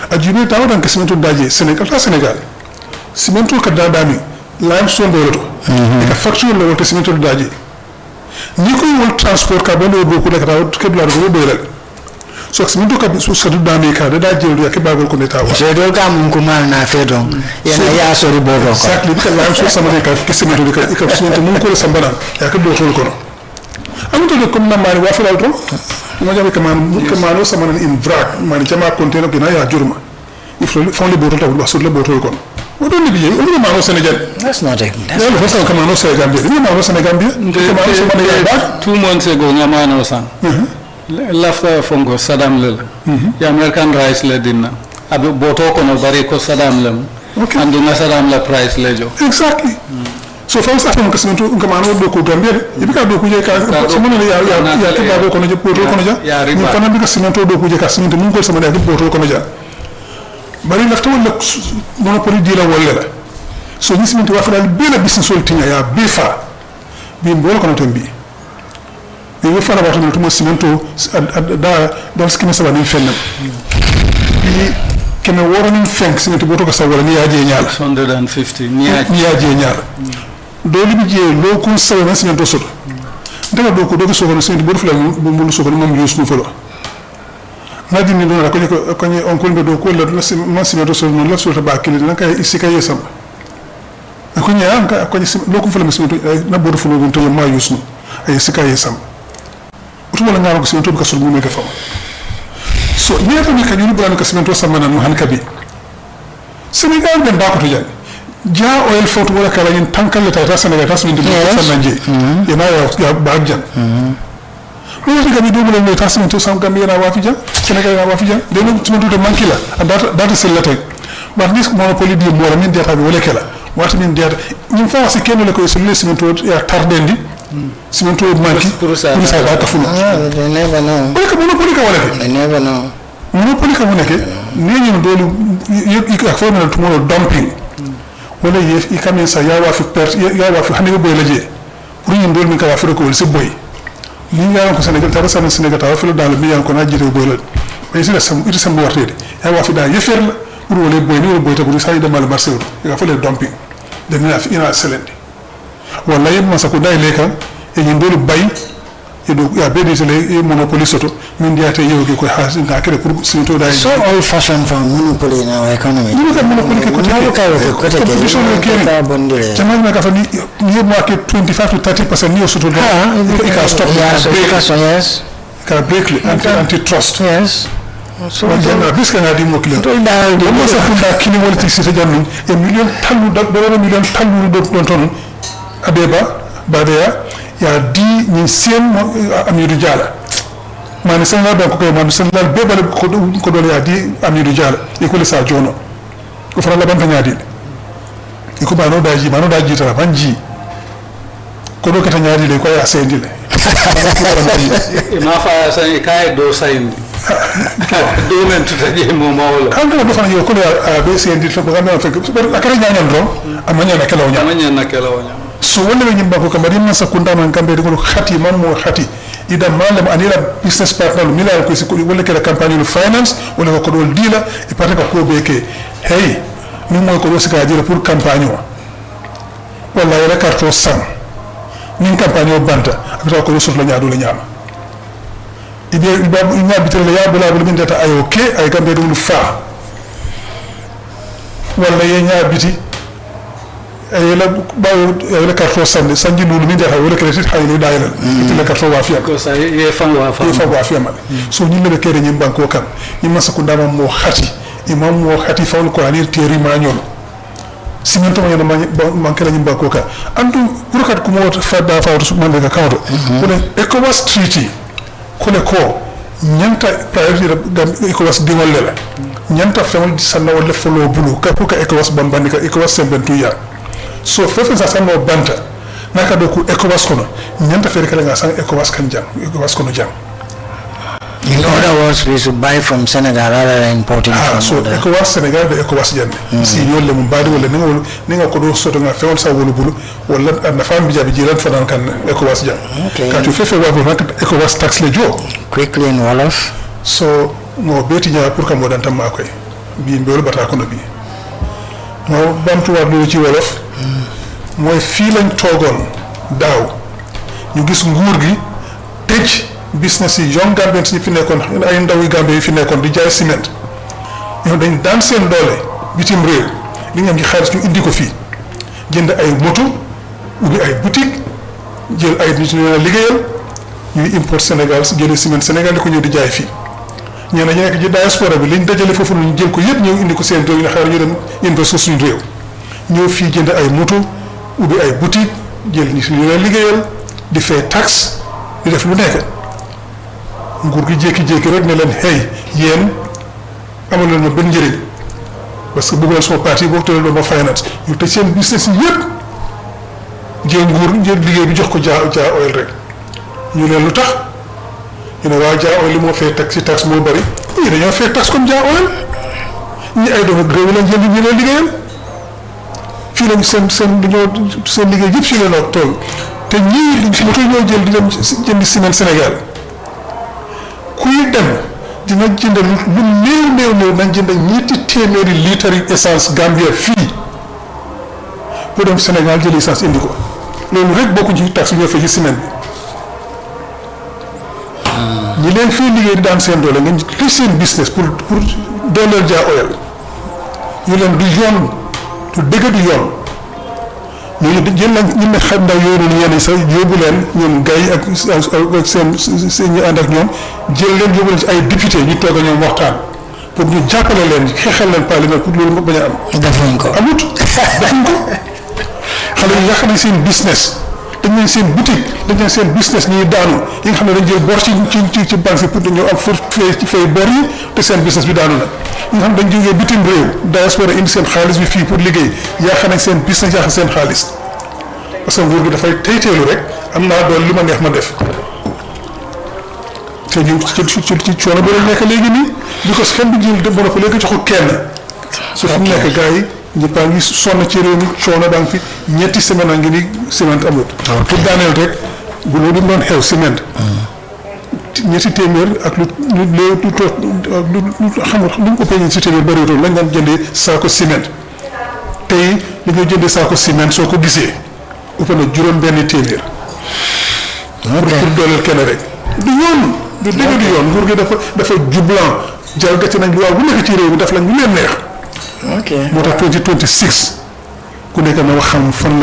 ajibe taw dan ka cement daje Senegal cement ka dadami limestone do woleto ika factory le woleto cement daje ni ko wol transport ka bo do ko ka ke bla do bo yele so cement ka so sadu dami ka da jelu ya ke bagol ko ne tawa
So do ga mun ko mal na fe don yana ya so ri bobo ko
exactly because limestone sama ka cement ka cement mun ko sambana ya ke do to ko amuto de comme na mari wa fa to mo jabe kamano sama in vrac mari jama container gina ya jurma il faut fond le boto taw sur le boto ko o do ni biye o do mano Sénégal
that's not it
ya le fa kamano Sénégal ni mano Sénégal kamano sama ya ba
2 months ago ngamano san lafta fongo Saddam lel ya American rice le dinna abe boto ko no bari ko Saddam lem
okay
andu na Saddam la price lejo
exactly so fa sa fon kasimento ngamano do ko Gambia ibi ka do ko je ka so mo ya ke ba ko no je boto ko no ja ni fana bi kasimento do ko je ka simento mun ko sama da boto ko no ja bari lafta wala monopoly di la wala la so ni simento wa fa dal be la business sol tinya ya be fa bi mbol ko no tambi e fana ba to mo simento da dal skina saba ni fenna bi keme woro ni fenk simento boto ko sawala ni yaje nyaala
150
ni yaje nyaala do li bi je lo ko sawala simento soto ndega do ko so ko simento boto fla mo so ko mom yus no folo na di ni do na ko ni on ko do ko la simento so no la so ta ba kili na kay isika yesam ko ni am ka ko ni lo ko fla simento na boto flo to ma yus no ay isika yesam wala ngaro ko simento ka sul mume ka fam so ni ko ni ka ni bran ka simento samana no han kabi Senegal ben ba ko to ja oil photo wala kala yin tankal le tata Senegal tas min de sananje yana ya ba jan mo wati kabi do mo le tas min to sam Gambia na wa fi jan Senegal na wa fi jan de no simento de mankila data sellata ba ni ko monopoly bi mo min de tabi wala kala wati min de ni fa wasi kenno le ko so le simento ya tardendi simento manki pour ça ba ka fu
they never know
ko monopoly ka wala
they never know
monopoly ka wonake ni ñu dolu yi ak fo na tumo dumping wala yef i kamen sa ya wa fi perte ya wa fi hande boy laje pour ñu dol mi ka wa fi ko ci boy ni nga ko Sénégal ta sa Sénégal ta wa fi dans le biyan ko na jité boy la mais ci la sam iti sam warté ya wa fi da yefer la pour wala boy ni boy ta pour sa de mal marché ya fa le dumping de na fi ina selendi wala yeb ma sa ko day lekan e ñu dolu bay ya be ditele monopoly soto min diate yewge ko ha nga kere pour sinto dai
so old fashioned for monopoly in our economy.
Ni ka monopoly ke ko te competition ke
ka bondire.
jamal na ka fa ni market 25 to 30% ni soto do ka stop
yes
ka break anti trust
yes so
wajana biska na di mo kilo
to da
mo sa funda kini wala ti sita jannu e million tallu do million tallu do ton adeba badaya ya di ni sem amiru jala man sengal ba ko man sengal be bal ko do ya di amiru jala e ko le sa jono ko fara la ban tanyadi e ko ba no daji tara banji ko do kata nyaadi le ko ya sendi le
ina fa sai kai do sai do men tuta je mo mawlo
kan do fa yo ko ya be sendi to ba na fa ko akara nyaanal do amanya na kelaw nya so wala be nyimba ko kamari man sakunda man kambe de ko khati man mo khati ida malam anira business partner mila ko si ko wala kala campagne finance wala ko do dila e pata ko beke hey ni mo ko sika jira pour campagne wala ya carte sang ni campagne banta ak ko so la nyaado la nyama ibe ina bitele ya bula bula min data ay okay ay kambe do fa wala ye nya biti ayela bawo carte sang sanji lulu min data wala kala tit hayni dayala itila carte wa fiya
ko sa ye fan wa
fiya ma so ni le kere nyim banko kam ni masakunda mo khati imam mo khati fawl ko anir teri mañol simanto ma man kala nyimba ko ka andu burkat ko mo fadda fawto man daga kawto ko ECOWAS treaty ko le ko nyanta priority gam ECOWAS di wala nyanta fewol sanna wala folo bulu ka ko ECOWAS bambandi ka ECOWAS sembentu ya so fefe sa sanno banta naka do ko ECOWAS kono nyanta fere kala nga sang ECOWAS kan jam ECOWAS kono jam.
In other words, we should buy from Senegal rather than importing from
so
other.
ECOWAS Senegal de ECOWAS jande si yolle mum baadi wala ninga ko do soto nga fewol sa wolu bulu wala na fam bi jabi jiran fanan kan ECOWAS jam ka to fefe wa ko ECOWAS tax le jo
Quickly in Wollof.
so no beti nya pour kam wadan tam makoy bi mbelu bata ko no bi no bantu wa do ci Wollof moy fi lañ togon daw ñu gis nguur gi tej business yi young Gambians yi fi nekkon ay ndaw yi Gambie yi fi nekkon di jaay ciment ñoo dañ daan seen doole bitim réew li nga am ci xaalis ñu indi ko fii jënd ay moto ubbi ay boutique jël ay nit ñu liggéeyal ñuy import Sénégal jëlee ciment Sénégal di ko ñëw di jaay fii ñenn ñi nekk ci diaspora bi liñ dajale foofu ñu jël ko yëpp ñëw indi ko seen réew ñu xaar ñu dem investir suñu réew ñëw fii jënd ay moto ubbi ay boutique jël nit ñu liggéeyal di fay taxe di def lu nekk nguur gi jékki-jékki rek ne leen hey yéen amal leen ma benn njëriñ parce que bëgg leen sama parti boo tëral ma finance ñu tëj seen business yi yëpp jël nguur jël liggéey bi jox ko jaa oil rek ñu leen lu tax ñu ne waa jaa oil li moo fay tax si tax moo bëri ñii dañoo fay tax comme jaa oil ñi ay doomu réew lañ jël ñu leen liggéeyal fii lañ seen liggéey yëpp si leen ak tool te ñii moto ñoo jël di dem jëndi ciment Sénégal kuy dem dina jënd lu néew nañ jënd ñetti téeméeri litre yi essence Gambia fii pour dem Sénégal jël essence indi ko loolu rek bokku ci tax ñoo fay ci ciment bi ñi leen fii liggéey di daan seen doole ngeen li seen business pour dooleel jaa oil ñu leen du yoon du dëgg du yoon ñooñu jël nañ ñu ne xam ndaw yoonu yenn sax yóbbu leen ñoom gay ak seen ñu ànd ak ñoom jël leen yóbbu leen ci ay député ñu toog a ñoom waxtaan pour ñu jàppale leen xeexal leen parlement pour loolu bañ a am.
defuñ ko
amut defuñ ko xale yi yàq nañ seen business dañ leen seen boutique dañ leen seen business ñuy daanu yi nga xam ne dañ jël bor ci banque yi pour ñu am fay bor yi te seen business bi daanu na. ñi nga xam dañ jógee bitim réew diaspora indi seen xaalis bi fii pour liggéey yàq nañ seen business yàq seen xaalis parce que nguur gi dafay teyteelu rek am naa doon li ma neex ma def te ñu ci coono bi lañ nekk léegi nii because kenn du jël mën a ko léegi joxu kenn su fi mu nekk gars yi ñëpp a ngi sonn ci réew mi coono baa ngi fi ñetti semaine a ngi ni ciment amut pour daaneel rek bu loolu doon xew ciment ñetti téeméer ak lu xamul lu mu ëppee ñetti téeméer bëriwutoon lañ daan jëndee saako ciment tey li ñoo jëndee saako ciment soo ko gisee ëpp na juróom benn téeméer pour dooleel kenn rek du yoon du dëgg du yoon nguur gi dafa jublan jalgati nañ loi bu nekk ci réew mi daf lañ lu leen neex moo tax 2026 ku nekk na wax xam fan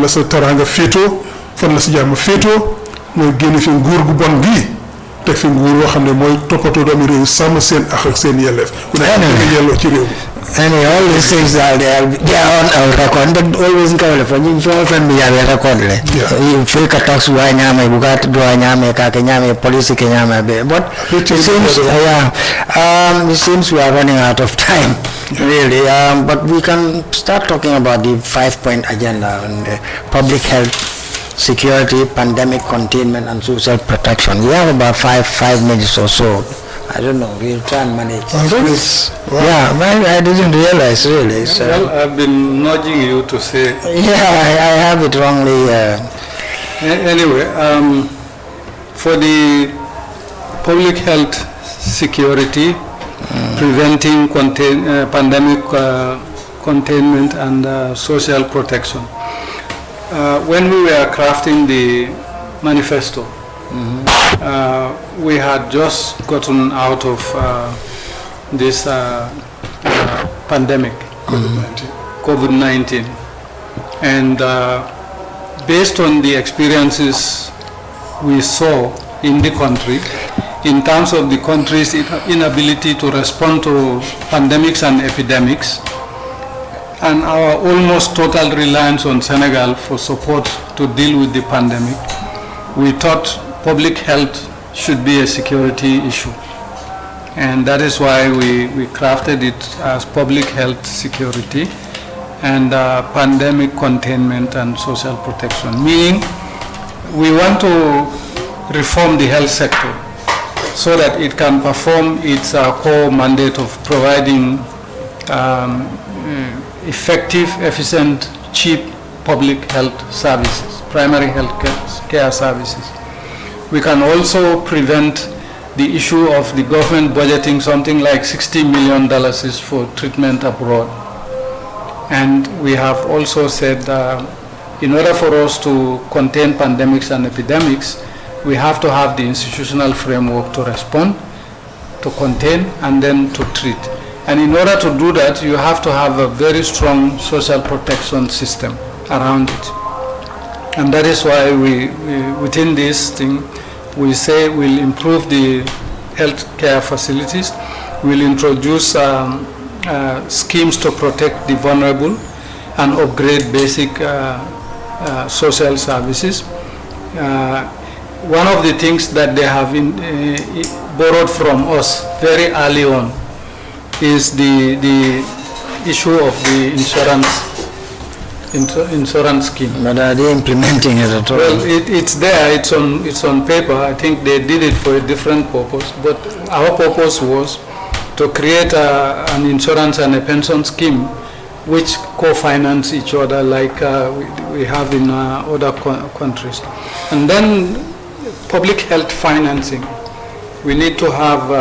la sa teraanga féetoo fan la sa jàmm féetoo mooy génn fi nguur gu bon bii teg fi nguur yoo xam ne mooy toppatoo doomi réew sàmm seen ak seen yelleef ku nekk nga yelloo ci réew mi.
And all these things they are on our record. But always kawle for you friend me have record le. Free tax wa nyame bugat do nyame ka nyame police ke nyame be. But it seems it seems we are running out of time. Really. But we can start talking about the 5-point agenda on the public health, security, pandemic containment, and social protection. We have about five minutes or so. I don't know. We'll try and manage. Wow. Yeah, I didn't realize really. So.
Well, I've been nudging you to say.
Yeah, I have it wrongly.
Anyway, for the public health, security, preventing pandemic containment, and social protection. When we were crafting the manifesto, we had just gotten out of this pandemic, COVID-19, and based on the experiences we saw in the country, in terms of the country's inability to respond to pandemics and epidemics, and our almost total reliance on Senegal for support to deal with the pandemic, we thought public health should be a security issue. And that is why we crafted it as public health security and pandemic containment and social protection. Meaning, we want to reform the health sector so that it can perform its core mandate of providing effective, efficient, cheap public health services, primary health care services. We can also prevent the issue of the government budgeting something like $60 million for treatment abroad. And we have also said in order for us to contain pandemics and epidemics, we have to have the institutional framework to respond, to contain, and then to treat. And in order to do that, you have to have a very strong social protection system around it. And that is why we within this thing, we say we'll improve the health care facilities, we'll introduce schemes to protect the vulnerable and upgrade basic social services. One of the things that they have borrowed from us very early on is the issue of the insurance scheme.
But are they implementing it at all?
Well, it's there. It's on paper. I think they did it for a different purpose. But our purpose was to create an insurance and a pension scheme, which co-finance each other, like we have in other countries. And then public health financing. We need to have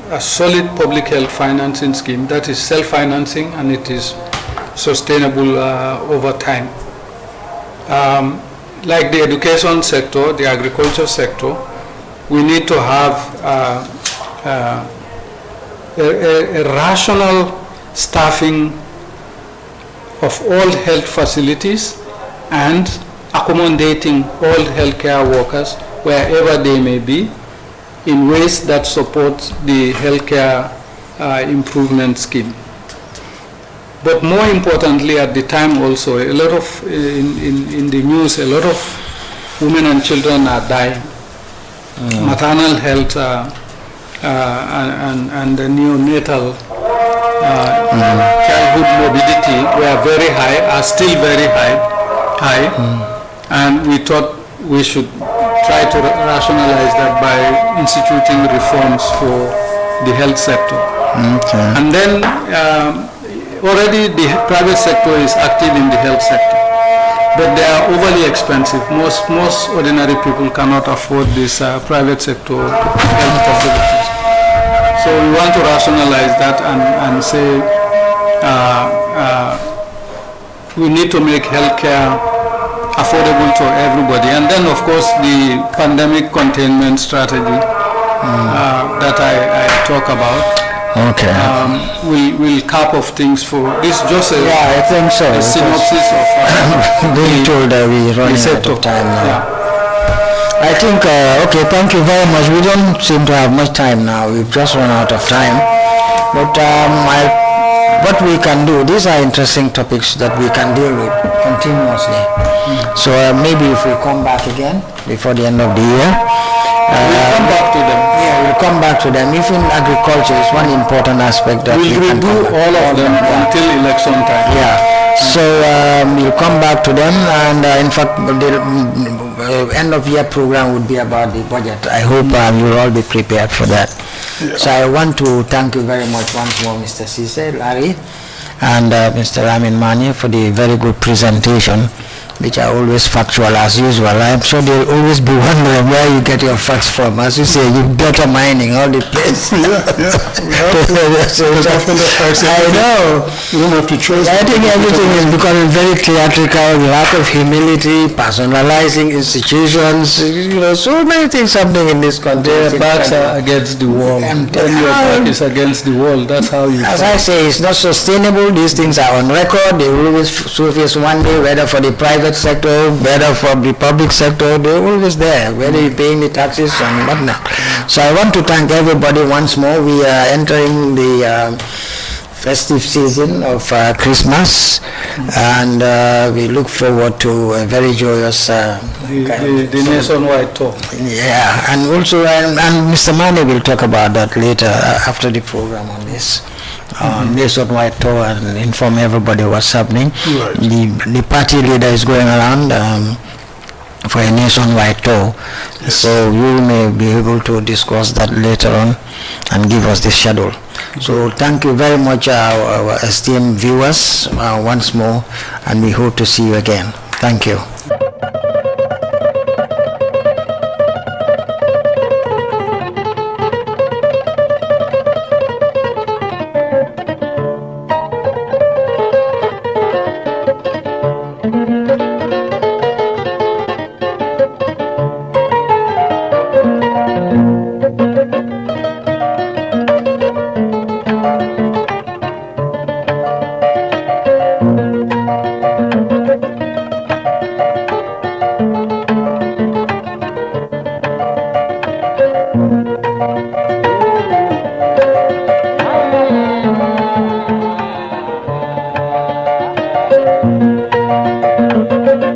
a solid public health financing scheme that is self-financing and it is sustainable over time. Like the education sector, the agriculture sector, we need to have a rational staffing of all health facilities and accommodating all healthcare workers wherever they may be in ways that support the healthcare improvement scheme. But more importantly, at the time also, a lot of, in the news, a lot of women and children are dying. Maternal health and the neonatal childhood morbidity were very high, are still very high. And we thought we should try to rationalize that by instituting reforms for the health sector. And then already the private sector is active in the health sector, but they are overly expensive. Most ordinary people cannot afford this private sector health facilities. So we want to rationalize that and say we need to make healthcare affordable to everybody. And then, of course, the pandemic containment strategy that I talk about.
Okay.
We'll cap off things for this. Just a,
I think so.
A synopsis of
being told that we're running out of time now.
Yeah.
I think, okay, thank you very much. We don't seem to have much time now. We've just run out of time. But what we can do, these are interesting topics that we can deal with continuously. So maybe if we come back again before the end of the year,
we'll come back to them.
Yeah, we'll come back to them. Even agriculture is one important aspect that
we'll
we can
do all of them until election time.
Yeah. So we'll come back to them, and in fact, the end of year program would be about the budget. I hope you'll all be prepared for that. Yeah. So I want to thank you very much once more, Mr. Cisse, Larry, and Mr. Ramin Mani for the very good presentation, which are always factual as usual. I'm sure they'll always be wondering where you get your facts from. As you say, you data mining all the place.
Yeah.
I know.
You don't have to choose.
I think everything is becoming very theatrical, lack of humility, personalizing institutions, so many things happening in this country.
Your backs are against the wall. When your back is against the wall, that's how you...
As I say, it's not sustainable. These things are on record. They will always surface one day, whether for the private sector, whether for the public sector, they're always there, whether you're paying the taxes and whatnot. So I want to thank everybody once more. We are entering the festive season of Christmas, and we look forward to a very joyous
the nationwide tour.
Yeah, and also, and Mr. Mane will talk about that later after the program on this. Nationwide tour, and inform everybody what's happening.
Right.
The party leader is going around for a nationwide tour, so you may be able to discuss that later on and give us the schedule. So thank you very much, our esteemed viewers, once more, and we hope to see you again. Thank you.